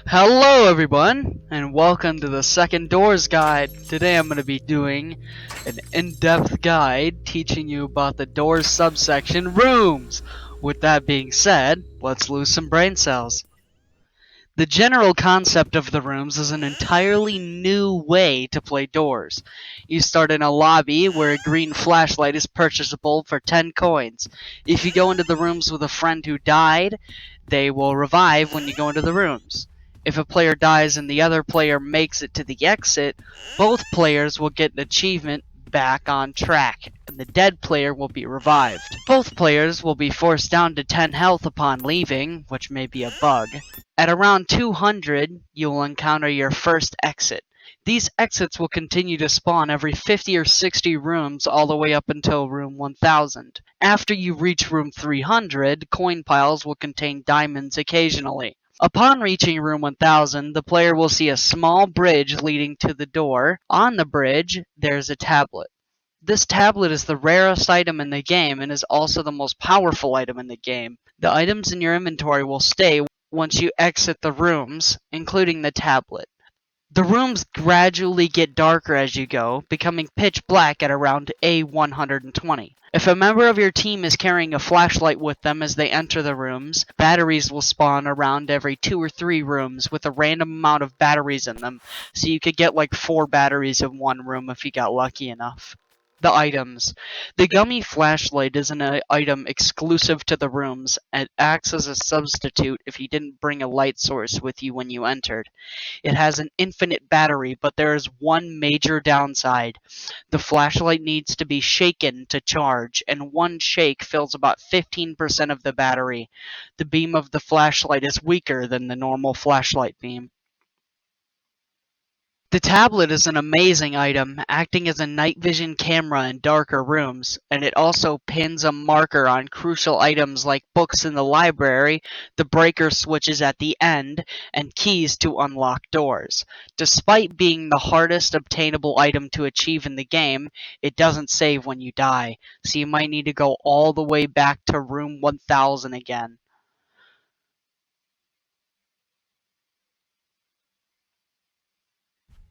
Hello everyone, and welcome to the Second Doors Guide. Today I'm going to be doing an in-depth guide teaching you about the doors subsection rooms. With that being said, let's lose some brain cells. The general concept of the rooms is an entirely new way to play doors. You start in a lobby where a green flashlight is purchasable for 10 coins. If you go into the rooms with a friend who died, they will revive when you go into the rooms. If a player dies and the other player makes it to the exit, both players will get an achievement back on track, and the dead player will be revived. Both players will be forced down to 10 health upon leaving, which may be a bug. At around 200, you will encounter your first exit. These exits will continue to spawn every 50 or 60 rooms all the way up until room 1000. After you reach room 300, coin piles will contain diamonds occasionally. Upon reaching room 1000, the player will see a small bridge leading to the door. On the bridge, there's a tablet. This tablet is the rarest item in the game and is also the most powerful item in the game. The items in your inventory will stay once you exit the rooms, including the tablet. The rooms gradually get darker as you go, becoming pitch black at around A120. If a member of your team is carrying a flashlight with them as they enter the rooms, batteries will spawn around every 2 or 3 rooms with a random amount of batteries in them, so you could get like 4 batteries in one room if you got lucky enough. The items. The gummy flashlight is an item exclusive to the rooms and acts as a substitute if you didn't bring a light source with you when you entered. It has an infinite battery, but there is one major downside. The flashlight needs to be shaken to charge, and one shake fills about 15% of the battery. The beam of the flashlight is weaker than the normal flashlight beam. The tablet is an amazing item, acting as a night vision camera in darker rooms, and it also pins a marker on crucial items like books in the library, the breaker switches at the end, and keys to unlock doors. Despite being the hardest obtainable item to achieve in the game, it doesn't save when you die, so you might need to go all the way back to room 1000 again.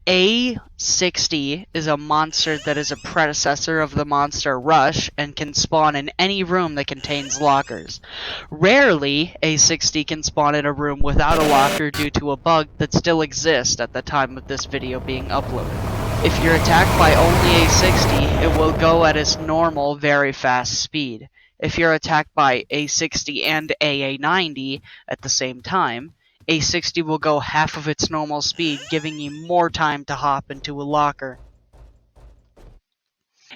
A60 is a monster that is a predecessor of the monster Rush and can spawn in any room that contains lockers. Rarely, A60 can spawn in a room without a locker due to a bug that still exists at the time of this video being uploaded. If you're attacked by only A60, it will go at its normal, very fast speed. If you're attacked by A60 and AA90 at the same time, A60 will go half of its normal speed, giving you more time to hop into a locker.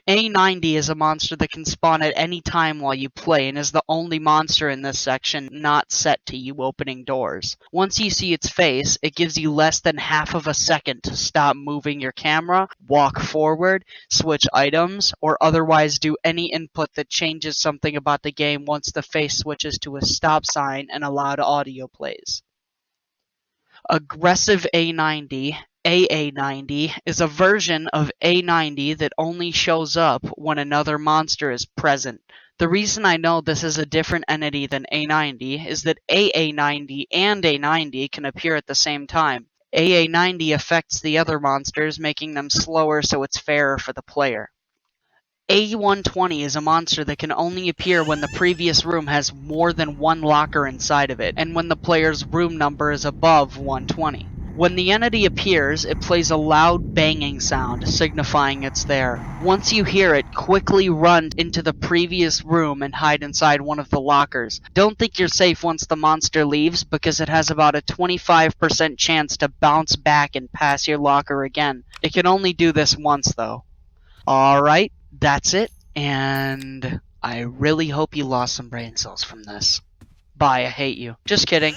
A90 is a monster that can spawn at any time while you play and is the only monster in this section not set to you opening doors. Once you see its face, it gives you less than half of a second to stop moving your camera, walk forward, switch items, or otherwise do any input that changes something about the game once the face switches to a stop sign and a loud audio plays. Aggressive A90, AA90, is a version of A90 that only shows up when another monster is present. The reason I know this is a different entity than A90 is that AA90 and A90 can appear at the same time. AA90 affects the other monsters, making them slower so it's fairer for the player. A120 is a monster that can only appear when the previous room has more than one locker inside of it, and when the player's room number is above 120. When the entity appears, it plays a loud banging sound, signifying it's there. Once you hear it, quickly run into the previous room and hide inside one of the lockers. Don't think you're safe once the monster leaves, because it has about a 25% chance to bounce back and pass your locker again. It can only do this once though. Alright, that's it, and I really hope you lost some brain cells from this. Bye, I hate you. Just kidding.